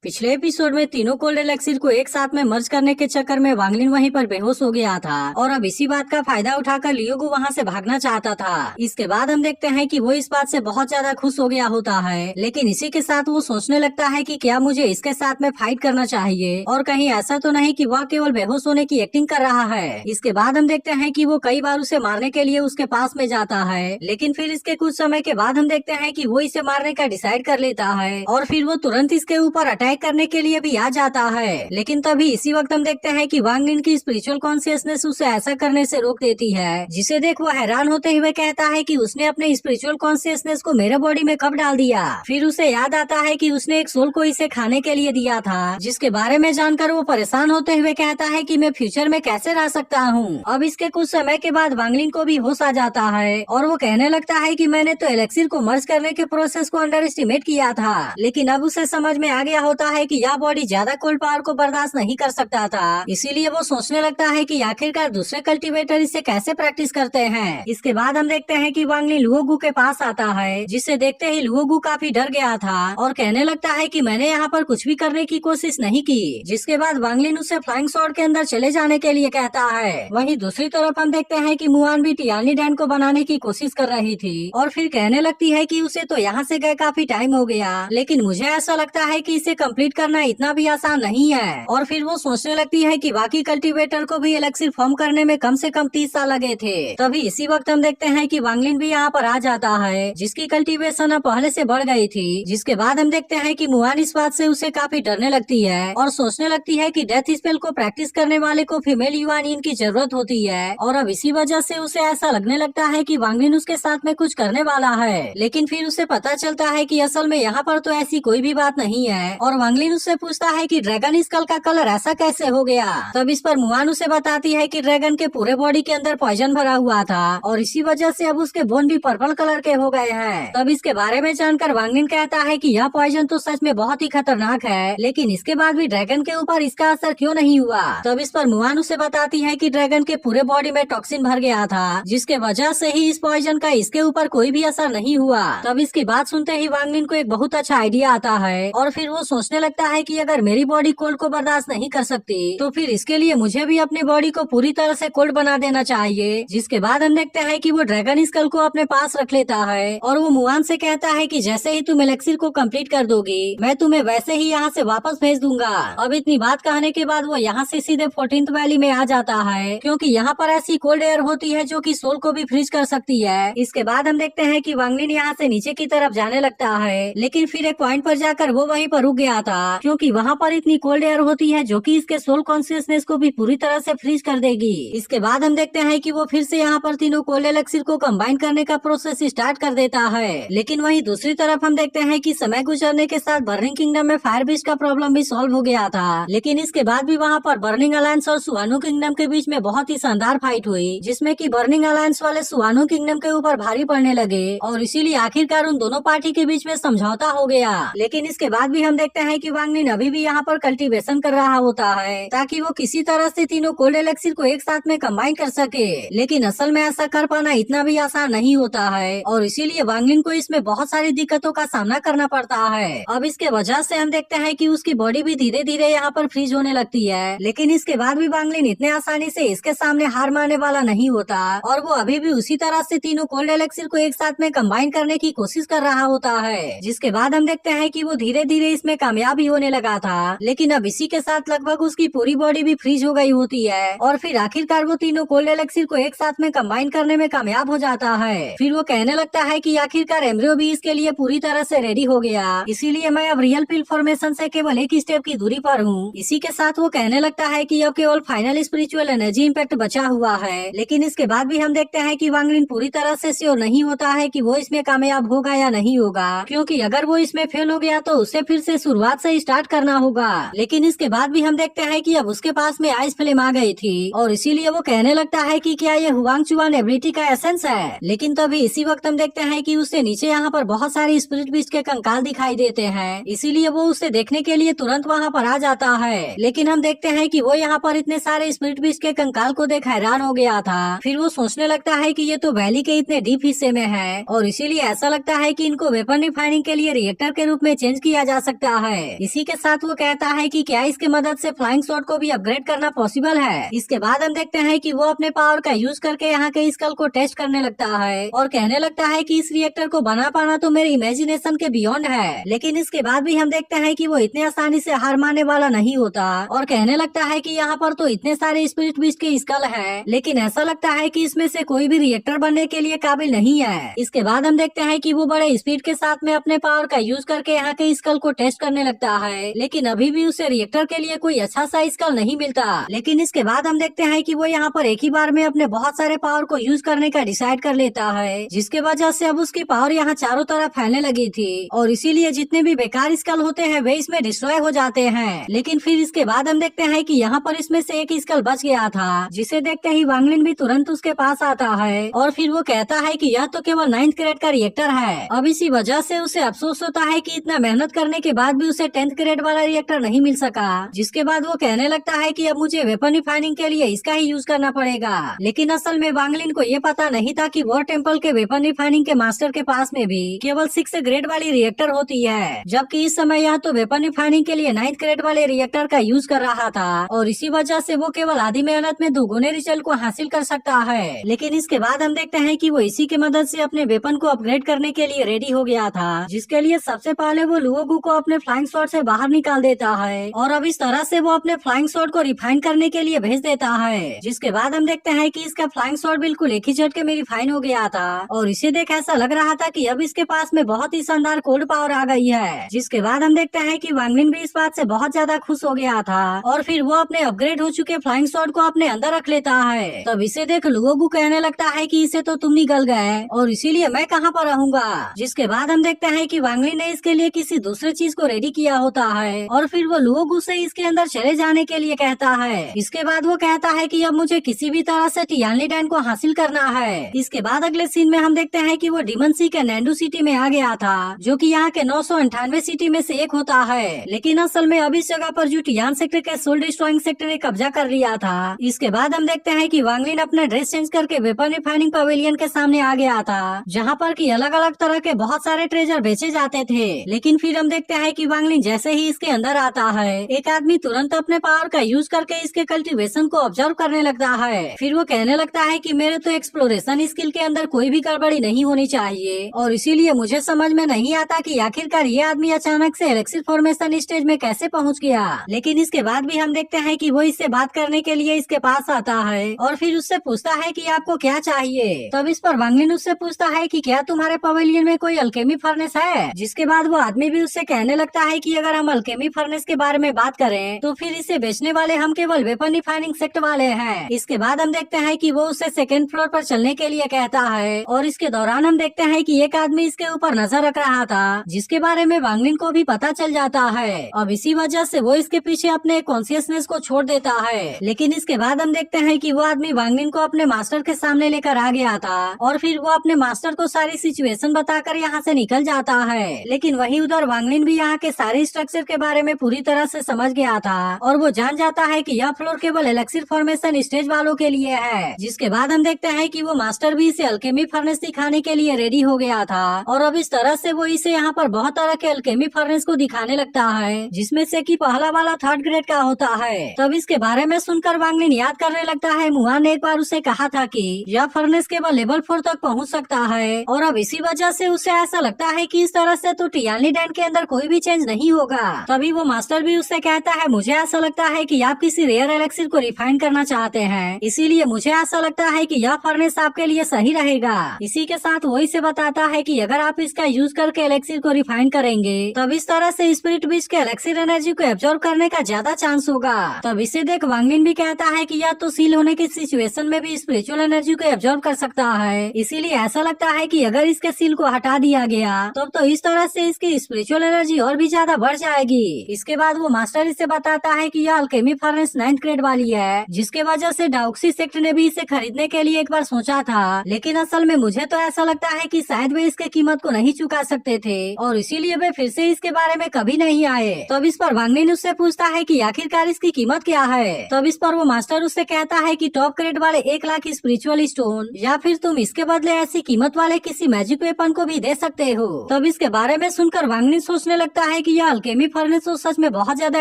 पिछले एपिसोड में तीनों कोल्ड एलेक्सिर को एक साथ में मर्ज करने के चक्कर में वांगलिन वहीं पर बेहोश हो गया था और अब इसी बात का फायदा उठाकर लियोगु वहां से भागना चाहता था। इसके बाद हम देखते हैं कि वो इस बात से बहुत ज्यादा खुश हो गया होता है, लेकिन इसी के साथ वो सोचने लगता है कि क्या मुझे इसके साथ में फाइट करना चाहिए और कहीं ऐसा तो नहीं कि वह केवल बेहोश होने की एक्टिंग कर रहा है। इसके बाद हम देखते हैं कि वो कई बार उसे मारने के लिए उसके पास में जाता है, लेकिन फिर इसके कुछ समय के बाद हम देखते हैं कि वो इसे मारने का डिसाइड कर लेता है और फिर वो तुरंत इसके ऊपर अटैक करने के लिए भी आ जाता है। लेकिन तभी इसी वक्त हम देखते हैं कि वांगलिन की स्पिरिचुअल कॉन्शियसनेस उसे ऐसा करने से रोक देती है, जिसे देख वो हैरान होते हुए कहता है कि उसने अपने स्पिरिचुअल कॉन्शियसनेस को मेरे बॉडी में कब डाल दिया। फिर उसे याद आता है कि उसने एक सोल को इसे खाने के लिए दिया था, जिसके बारे में जानकर वो परेशान होते हुए कहता है कि मैं फ्यूचर में कैसे रह सकता हूँ। अब इसके कुछ समय के बाद वांगलिन को भी होश आ जाता है और वो कहने लगता है कि मैंने तो एलेक्सिर को मर्ज करने के प्रोसेस को अंडर एस्टिमेट किया था, लेकिन अब उसे समझ में आ गया होता है कि यह बॉडी ज्यादा कोल्ड पावर को बर्दाश्त नहीं कर सकता था। इसीलिए वो सोचने लगता है कि आखिरकार दूसरे कल्टीवेटर इसे कैसे प्रैक्टिस करते हैं। इसके बाद हम देखते हैं कि वांगलिन लुओगु के पास आता है, जिसे देखते ही लुओगु काफी डर गया था और कहने लगता है कि मैंने यहाँ पर कुछ भी करने की कोशिश नहीं की। जिसके बाद वांगलिन उसे फ्लाइंग स्वॉर्ड के अंदर चले जाने के लिए कहता है। वहीं दूसरी तरफ हम देखते हैं कि मुआन भी टियानी डैन को बनाने की कोशिश कर रही थी और फिर कहने लगती है कि उसे तो यहाँ से गए काफी टाइम हो गया, लेकिन मुझे ऐसा लगता है कि इसे कंप्लीट करना इतना भी आसान नहीं है। और फिर वो सोचने लगती है कि बाकी कल्टीवेटर को भी एलेक्सिर फॉर्म करने में कम से कम 30 साल लगे थे। तभी इसी वक्त हम देखते हैं कि वांगलिन भी यहाँ पर आ जाता है, जिसकी कल्टीवेशन अब पहले से बढ़ गई थी। जिसके बाद हम देखते हैं कि मुआन इस बात से उसे काफी डरने लगती है और सोचने लगती है कि डेथ स्पेल को प्रैक्टिस करने वाले को फीमेल युआनियन की जरूरत होती है और अब इसी वजह से उसे ऐसा लगने लगता है कि वांगलिन उसके साथ में कुछ करने वाला है। लेकिन फिर उसे पता चलता है कि असल में यहाँ पर तो ऐसी कोई भी बात नहीं है और वांगलिन उससे पूछता है कि ड्रैगन स्कल का कलर ऐसा कैसे हो गया। तब इस पर मुआन उसे बताती है कि ड्रैगन के पूरे बॉडी के अंदर पॉइजन भरा हुआ था और इसी वजह से अब उसके बोन भी पर्पल कलर के हो गए हैं। तब इसके बारे में जानकर वांगलिन कहता है कि यह पॉइजन तो सच में बहुत ही खतरनाक है, लेकिन इसके बाद भी ड्रैगन के ऊपर इसका असर क्यों नहीं हुआ। तब इस पर मुआन उसे बताती है कि ड्रैगन के पूरे बॉडी में टॉक्सिन भर गया था, जिसके वजह से ही इस पॉइजन का इसके ऊपर कोई भी असर नहीं हुआ। तब इसकी बात सुनते ही वांगलिन को एक बहुत अच्छा आइडिया आता है और फिर वो सोचने लगता है कि अगर मेरी बॉडी कोल्ड को बर्दाश्त नहीं कर सकती तो फिर इसके लिए मुझे भी अपनी बॉडी को पूरी तरह से कोल्ड बना देना चाहिए। जिसके बाद हम देखते हैं कि वो ड्रैगन स्कल को अपने पास रख लेता है और वो मुआन से कहता है कि जैसे ही तुम एलेक्सिर को कंप्लीट कर दोगी मैं तुम्हें वैसे ही यहाँ से वापस भेज दूंगा। अब इतनी बात कहने के बाद वो यहाँ से सीधे 14th वैली में आ जाता है, क्योंकि यहाँ पर ऐसी कोल्ड एयर होती है जो कि सोल को भी फ्रीज कर सकती है। इसके बाद हम देखते हैं कि वांगलिन यहाँ से नीचे की तरफ जाने लगता है, लेकिन फिर एक पॉइंट पर जाकर वो वहीं पर रुक गया था, क्योंकि वहाँ पर इतनी कोल्ड एयर होती है जो कि इसके सोल कॉन्शियसनेस को भी पूरी तरह से फ्रीज कर देगी। इसके बाद हम देखते हैं कि वो फिर से यहाँ पर तीनों कोल्ड एलेक्सिर को कंबाइन करने का प्रोसेस स्टार्ट कर देता है। लेकिन वहीं दूसरी तरफ हम देखते हैं कि समय गुजरने के साथ बर्निंग किंगडम में फायर बीस्ट का प्रॉब्लम भी सॉल्व हो गया था, लेकिन इसके बाद भी वहाँ पर बर्निंग अलायंस और सुआनो किंगडम के बीच में बहुत ही शानदार फाइट हुई, जिसमें कि बर्निंग अलायंस वाले सुआनो किंगडम के ऊपर भारी पड़ने लगे और इसीलिए आखिरकार उन दोनों पार्टी के बीच में समझौता हो गया। लेकिन इसके बाद भी हम देखते हैं कि वांगलिन अभी भी यहाँ पर कल्टीवेशन कर रहा होता है ताकि वो किसी तरह से तीनों कोल्ड एलेक्सिर को एक साथ में कंबाइन कर सके, लेकिन असल में ऐसा कर पाना इतना भी आसान नहीं होता है और इसीलिए वांगलिन को इसमें बहुत सारी दिक्कतों का सामना करना पड़ता है। अब इसके वजह से हम देखते हैं कि उसकी बॉडी भी धीरे धीरे यहाँ पर फ्रीज होने लगती है, लेकिन इसके बाद भी वांगलिन इतने आसानी से इसके सामने हार मानने वाला नहीं होता और वो अभी भी उसी तरह से तीनों कोल्ड एलेक्सिर को एक साथ में कंबाइन करने की कोशिश कर रहा होता है। जिसके बाद हम देखते हैं कि वो धीरे धीरे इसमें कामयाब ही होने लगा था, लेकिन अब इसी के साथ लगभग उसकी पूरी बॉडी भी फ्रीज हो गई होती है और फिर आखिरकार वो तीनों कोल्ड एलेक्सिर को एक साथ में कंबाइन करने में कामयाब हो जाता है। फिर वो कहने लगता है कि आखिरकार एम्ब्रियो भी इसके लिए पूरी तरह से रेडी हो गया, इसीलिए मैं अब रियल पिल फॉर्मेशन से केवल एक स्टेप की दूरी पर हूँ। इसी के साथ वो कहने लगता है कि अब केवल फाइनल स्पिरिचुअल एनर्जी इम्पैक्ट बचा हुआ है, लेकिन इसके बाद भी हम देखते हैं कि वांगलिन पूरी तरह से श्योर नहीं होता है कि वो इसमें कामयाब होगा या नहीं होगा, क्योंकि अगर वो इसमें फेल हो गया तो उसे फिर से शुरुआत से स्टार्ट करना होगा। लेकिन इसके बाद भी हम देखते हैं कि अब उसके पास में आइस फ्लेम आ गई थी और इसीलिए वो कहने लगता है कि क्या ये हुआंग चुआन एबिलिटी का एसेंस है। लेकिन तभी इसी वक्त हम देखते हैं कि उससे नीचे यहाँ पर बहुत सारे स्पिरिट बीस्ट के कंकाल दिखाई देते हैं, इसीलिए वो उसे देखने के लिए तुरंत वहाँ पर आ जाता है। लेकिन हम देखते हैं कि वो यहाँ पर इतने सारे स्पिरिट बीस्ट के कंकाल को देख हैरान हो गया था। फिर वो सोचने लगता है कि ये तो वैली के इतने डीप हिस्से में है और इसीलिए ऐसा लगता है कि इनको वेपन रिफाइनिंग के लिए रिएक्टर के रूप में चेंज किया जा सकता है। है। इसी के साथ वो कहता है कि क्या इसके मदद से फ्लाइंग शॉट को भी अपग्रेड करना पॉसिबल है। इसके बाद हम देखते हैं कि वो अपने पावर का यूज करके यहाँ के स्कल को टेस्ट करने लगता है और कहने लगता है कि इस रिएक्टर को बना पाना तो मेरे इमेजिनेशन के बियॉन्ड है। लेकिन इसके बाद भी हम देखते हैं कि वो इतने आसानी से हार मानने वाला नहीं होता और कहने लगता है कि यहाँ पर तो इतने सारे स्पिरिट बीस्ट के स्कल हैं, लेकिन ऐसा लगता है कि इसमें से कोई भी रिएक्टर बनने के लिए काबिल नहीं है। इसके बाद हम देखते हैं कि वो बड़े स्पीड के साथ में अपने पावर का यूज करके यहाँ के स्कल को टेस्ट करने लगता है, लेकिन अभी भी उसे रिएक्टर के लिए कोई अच्छा सा स्कल नहीं मिलता। लेकिन इसके बाद हम देखते हैं कि वो यहाँ पर एक ही बार में अपने बहुत सारे पावर को यूज करने का डिसाइड कर लेता है, जिसके वजह से अब उसकी पावर यहाँ चारों तरफ फैलने लगी थी और इसीलिए जितने भी बेकार स्कल होते हैं वे इसमें डिस्ट्रॉय हो जाते हैं। लेकिन फिर इसके बाद हम देखते हैं कि यहाँ पर इसमें से एक स्कल बच गया था, जिसे देखते ही वांग लिन भी तुरंत उसके पास आता है और फिर वो कहता है कि यह तो केवल 9th ग्रेड का रिएक्टर है। अब इसी वजह से उसे अफसोस होता है कि इतना मेहनत करने के बाद भी उसे 10th ग्रेड वाला रिएक्टर नहीं मिल सका। जिसके बाद वो कहने लगता है कि अब मुझे वेपन रिफाइनिंग के लिए इसका ही यूज करना पड़ेगा। लेकिन असल में वांग लिन को ये पता नहीं था कि वॉर टेम्पल के वेपन रिफाइनिंग के मास्टर के पास में भी केवल 6th ग्रेड वाली रिएक्टर होती है, जबकि इस समय यह तो वेपन रिफाइनिंग के लिए 9th ग्रेड वाले रिएक्टर का यूज कर रहा था और इसी वजह से वो केवल आधी मेहनत में दोगुने रिजल्ट को हासिल कर सकता है। लेकिन इसके बाद हम देखते हैं कि वो इसी की मदद से अपने वेपन को अपग्रेड करने के लिए रेडी हो गया था, जिसके लिए सबसे पहले वो लुओगु को अपने फ्लाइंग शॉट से बाहर निकाल देता है और अब इस तरह से वो अपने फ्लाइंग शॉट को रिफाइन करने के लिए भेज देता है। जिसके बाद हम देखते हैं कि इसका फ्लाइंग शॉट बिल्कुल एक ही झटके में रिफाइन हो गया था और इसे देख ऐसा लग रहा था कि अब इसके पास में बहुत ही शानदार कोल्ड पावर आ गई है। जिसके बाद हम देखते हैं कि वांग लिन भी इस बात से बहुत ज्यादा खुश हो गया था और फिर वो अपने अपग्रेड हो चुके फ्लाइंग शॉट को अपने अंदर रख लेता है। तब इसे देख लुओगु कहने लगता है कि इसे तो तुम निगल गए और इसीलिए मैं कहाँ पर रहूंगा। जिसके बाद हम देखते हैं कि वांग लिन ने इसके लिए किसी दूसरे चीज को रेडी किया होता है और फिर वो लुओगु से इसके अंदर चले जाने के लिए कहता है। इसके बाद वो कहता है कि अब मुझे किसी भी तरह से टियानली डैन को हासिल करना है। इसके बाद अगले सीन में हम देखते हैं कि वो डिमन सी के नैंडू सिटी में आ गया था, जो कि यहाँ के 998 सिटी में से एक होता है। लेकिन असल में अब इस जगह पर जो टियान सेक्टर के सोल डिस्ट्रॉइंग सेक्टर ने कब्जा कर लिया था। इसके बाद हम देखते हैं कि वांग लिन अपना ड्रेस चेंज करके वेपन रिफाइनिंग पवेलियन के सामने आ गया था, जहाँ पर की अलग अलग तरह के बहुत सारे ट्रेजर बेचे जाते थे। लेकिन फिर हम देखते हैं कि वांग लिन जैसे ही इसके अंदर आता है, एक आदमी तुरंत अपने पावर का यूज करके इसके कल्टीवेशन को ऑब्जर्व करने लगता है। फिर वो कहने लगता है कि मेरे तो एक्सप्लोरेशन स्किल के अंदर कोई भी गड़बड़ी नहीं होनी चाहिए और इसीलिए मुझे समझ में नहीं आता कि आखिरकार ये आदमी अचानक से एलेक्सिर फॉर्मेशन स्टेज में कैसे पहुंच गया। लेकिन इसके बाद भी हम देखते हैं कि वो इससे बात करने के लिए इसके पास आता है और फिर उससे पूछता है कि आपको क्या चाहिए। तब इस पर वांग लिन उससे पूछता है कि क्या तुम्हारे पवेलियन में कोई अल्केमी फर्नेस है। जिसके बाद वो आदमी भी उससे कहने लगता है कि अगर हम अल्केमी फर्नेस के बारे में बात करें तो फिर इसे बेचने वाले हम केवल वेपन रिफाइनिंग सेक्टर वाले हैं। इसके बाद हम देखते हैं कि वो उसे सेकेंड फ्लोर पर चलने के लिए कहता है और इसके दौरान हम देखते हैं कि एक आदमी इसके ऊपर नजर रख रहा था, जिसके बारे में वांग लिन को भी पता चल जाता है। अब इसी वजह से वो इसके पीछे अपने कॉन्शियसनेस को छोड़ देता है। लेकिन इसके बाद हम देखते हैं कि वो आदमी वांग लिन को अपने मास्टर के सामने लेकर आ गया था और फिर वो अपने मास्टर को सारी सिचुएशन बताकर यहाँ से निकल जाता है। लेकिन वहीं उधर वांग लिन भी यहाँ के सारे स्ट्रक्चर के बारे में पूरी तरह से समझ गया था और वो जान जाता है कि यह फ्लोर केवल एलेक्सिर फॉर्मेशन स्टेज वालों के लिए है। जिसके बाद हम देखते हैं कि वो मास्टर भी इसे अल्केमी फर्नेस दिखाने के लिए रेडी हो गया था और अब इस तरह से वो इसे यहाँ पर बहुत तरह के अल्केमी फर्नेस को दिखाने लगता है, जिसमें से कि पहला वाला 3rd ग्रेड का होता है। तब इसके बारे में सुनकर वांग लिन याद करने लगता है मुआन ने एक बार उसे कहा था कि यह फर्नेस केवल लेवल 4 तक पहुँच सकता है और अब इसी वजह से उसे ऐसा लगता है कि इस तरह से तो टियानली डैन के अंदर कोई भी चेंज नहीं होगा। तभी वो मास्टर भी उससे कहता है मुझे ऐसा लगता है कि आप किसी रेयर एलेक्सिर को रिफाइन करना चाहते हैं, इसीलिए मुझे ऐसा लगता है कि यह फर्नेस आपके लिए सही रहेगा। इसी के साथ वो इसे बताता है कि अगर आप इसका यूज करके एलेक्सिर को रिफाइन करेंगे तब इस तरह से स्पिरिट बीस्ट के एलेक्सिर एनर्जी को एब्जॉर्ब करने का ज्यादा चांस होगा। तब इसे देख वांग लिन भी कहता है कि यह तो सील होने की सिचुएशन में भी स्पिरिचुअल एनर्जी को एब्जॉर्ब कर सकता है, इसीलिए ऐसा लगता है कि अगर इसके सील को हटा दिया गया तब तो इस तरह से इसकी स्पिरिचुअल एनर्जी और भी ज्यादा बढ़ जाएगी। इसके बाद वो मास्टर इसे बताता है कि यह अल्केमी फर्नेस 9th ग्रेड वाली है, जिसके वजह से डाउक्सी सेक्ट ने भी इसे खरीदने के लिए एक बार सोचा था, लेकिन असल में मुझे तो ऐसा लगता है कि शायद वे इसके कीमत को नहीं चुका सकते थे और इसीलिए वे फिर से इसके बारे में कभी नहीं आए। तब इस पर वांग लिन उससे पूछता है कि आखिरकार इसकी कीमत क्या है। तब इस पर वो मास्टर उससे कहता है कि टॉप ग्रेड वाले 1 लाख स्पिरिचुअल स्टोन या फिर तुम इसके बदले ऐसी कीमत वाले किसी मैजिक वेपन को भी दे सकते हो। तब इसके बारे में सुनकर वांग लिन सोचने लगता है कि यह अल्केमी फर्नेस तो सच में बहुत ज्यादा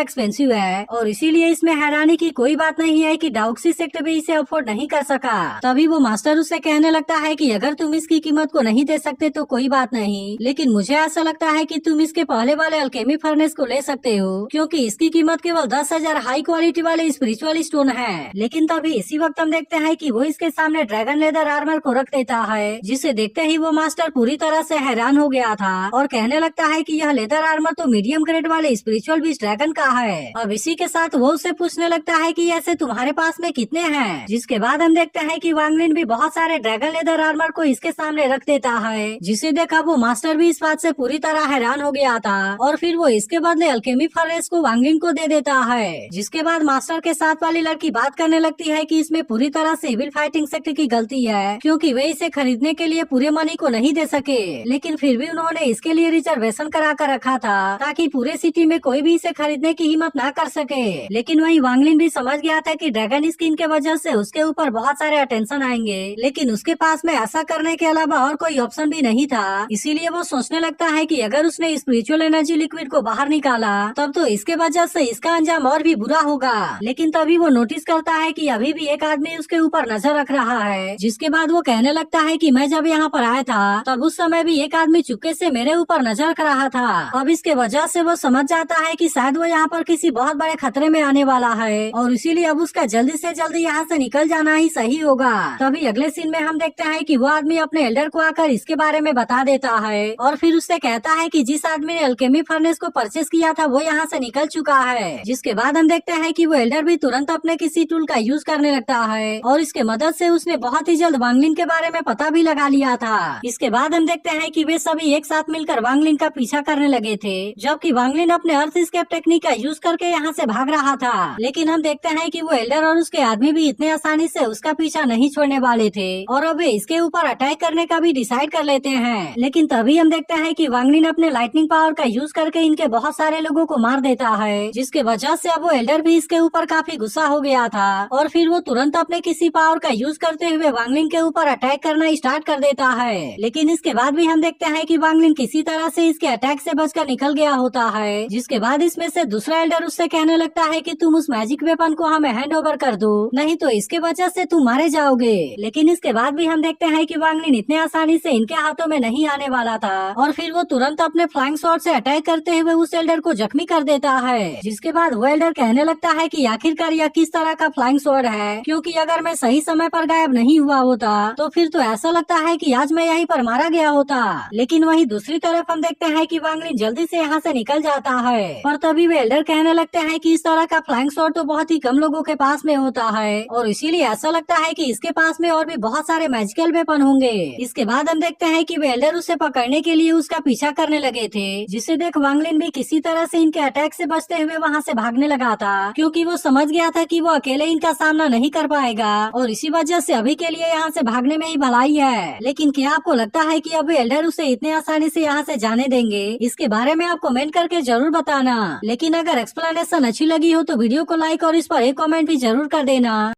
एक्सपेंसिव है और इसीलिए इसमें हैरानी की कोई बात नहीं है कि डाउक्सी सेक्ट भी इसे अफोर्ड नहीं कर सका। तभी वो मास्टर उससे कहने लगता है कि अगर तुम इसकी कीमत को नहीं दे सकते तो कोई बात नहीं, लेकिन मुझे ऐसा लगता है कि तुम इसके पहले वाले अल्केमी फर्नेस को ले सकते हो क्योंकि इसकी कीमत केवल 10,000 हाई क्वालिटी वाले स्पिरिचुअल स्टोन है। लेकिन तभी इसी वक्त हम देखते हैं कि वो इसके सामने ड्रैगन लेदर आर्मर को रख देता है, जिसे देखते ही वो मास्टर पूरी तरह से हैरान हो गया था और कहने लगता है कि यह लेदर आर्मर तो मीडियम ग्रेड वाले स्पिरिचुअल बीस्ट ड्रैगन का है। अब इसी के साथ वो उससे पूछने लगता है कि ऐसे तुम्हारे पास में कितने हैं, जिसके बाद हम देखते हैं कि वांग लिन भी बहुत सारे ड्रैगन लेदर आर्मर को इसके सामने रख देता है, जिसे देखा वो मास्टर भी इस बात से पूरी तरह हैरान हो गया था और फिर वो इसके बदले अल्केमी फर्नेस को वांग लिन को दे देता है। जिसके बाद मास्टर के साथ वाली लड़की बात करने लगती है कि इसमें पूरी तरह से इविल फाइटिंग सेक्ट की गलती है क्योंकि वे इसे खरीदने के लिए पूरे मनी को नहीं दे सके, लेकिन फिर भी उन्होंने इसके लिए रिजर्वेशन करा कर रखा था ताकि पूरे सिटी में कोई भी इसे खरीदने की हिम्मत ना कर सके। लेकिन वहीं वांग लिन भी समझ गया था कि ड्रैगन स्किन के वजह से उसके ऊपर बहुत सारे अटेंशन आएंगे, लेकिन उसके पास में ऐसा करने के अलावा और कोई ऑप्शन भी नहीं था। इसीलिए वो सोचने लगता है कि अगर उसने स्पिरिचुअल एनर्जी लिक्विड को बाहर निकाला तब तो इसके वजह से इसका अंजाम और भी बुरा होगा। लेकिन तभी वो नोटिस करता है कि अभी भी एक आदमी उसके ऊपर नजर रख रहा है, जिसके बाद वो कहने लगता है कि मैं जब यहाँ पर आया था तब उस समय भी एक आदमी चुपके से मेरे ऊपर नजर रख रहा था। अब इसके वजह से वो समझ जाता है कि शायद वो यहाँ पर किसी बहुत बड़े खतरे में आने वाला है और इसीलिए अब उसका जल्दी से जल्दी यहाँ से निकल जाना ही सही होगा। तभी अगले सीन में हम देखते हैं कि वो आदमी अपने एल्डर को आकर इसके बारे में बता देता है और फिर उससे कहता है कि जिस आदमी ने अल्केमी फर्नेस को परचेस किया था वो यहाँ से निकल चुका है। जिसके बाद हम देखते हैं कि वो एल्डर भी तुरंत अपने किसी टूल का यूज करने लगता है और इसके मदद से उसने बहुत ही जल्द वांग लिन के बारे में पता भी लगा लिया था। इसके बाद हम देखते हैं कि वे सभी एक साथ मिलकर वांग लिन का पीछा करने लगे थे, जबकि वांग लिन अपने अर्थ एस्केप टेक्निक का यूज करके यहाँ से भाग रहा था। लेकिन हम देखते हैं कि वो एल्डर और उसके आदमी भी इतने आसानी से उसका पीछा नहीं छोड़ने वाले थे और अब वे इसके ऊपर अटैक करने का भी डिसाइड कर लेते हैं। लेकिन तभी हम देखते हैं कि वांग लिन अपने लाइटनिंग पावर का यूज करके इनके बहुत सारे लोगों को मार देता है, जिसके वजह से अब वो एल्डर भी इसके ऊपर काफी गुस्सा हो गया था और फिर वो तुरंत अपने किसी पावर का यूज करते हुए वांग लिन के ऊपर अटैक करना स्टार्ट कर देता है। लेकिन इसके बाद भी हम देखते हैं कि वांग लिन किसी तरह से इसके अटैक से बचकर निकल गया होता है, जिसके बाद इसमें से दूसरा एल्डर उससे कहने लगता है कि तुम उस मैजिक वेपन को हमें हैंड ओवर कर दो, नहीं तो इसके वजह से तुम मारे जाओगे। लेकिन इसके बाद भी हम देखते हैं कि वांग लिन इतने आसानी से इनके हाथों में नहीं आने वाला था और फिर वो तुरंत अपने फ्लाइंग शॉट से अटैक करते हुए उस एल्डर को जख्मी कर देता है। जिसके बाद वो एल्डर कहने लगता है कि आखिरकार यह किस तरह का फ्लाइंग शॉट है, क्योंकि अगर मैं सही समय पर गायब नहीं हुआ होता तो फिर तो ऐसा लगता है कि आज मैं यहीं पर मारा गया होता। लेकिन वहीं दूसरी तरफ हम देखते हैं कि वांग लिन जल्दी से यहाँ से निकल जाता है और तभी वे एल्डर कहने लगते हैं कि इस तरह का फ्लाइंग शॉट तो बहुत ही कम लोगों के पास में होता है और इसीलिए ऐसा लगता है कि इसके पास में और भी बहुत सारे मैजिकल वेपन होंगे। इसके बाद हम देखते हैं कि वे एल्डर उसे पकड़ने के लिए उसका पीछा करने लगे थे, जिसे देख वांग लिन भी किसी तरह से इनके अटैक से बचते हुए वहाँ से भागने लगा था, क्योंकि वो समझ गया था कि वो अकेले इनका सामना नहीं कर पाएगा और इसी वजह से अभी के लिए यहाँ से भागने में ही भलाई है। लेकिन क्या आपको लगता है कि अब एल्डर उसे इतने आसानी से यहाँ से जाने देंगे? इसके बारे में आप कमेंट करके जरूर बताना। लेकिन अगर एक्सप्लेनेशन अच्छी लगी हो तो वीडियो को लाइक और इस पर एक कमेंट भी जरूर कर देना।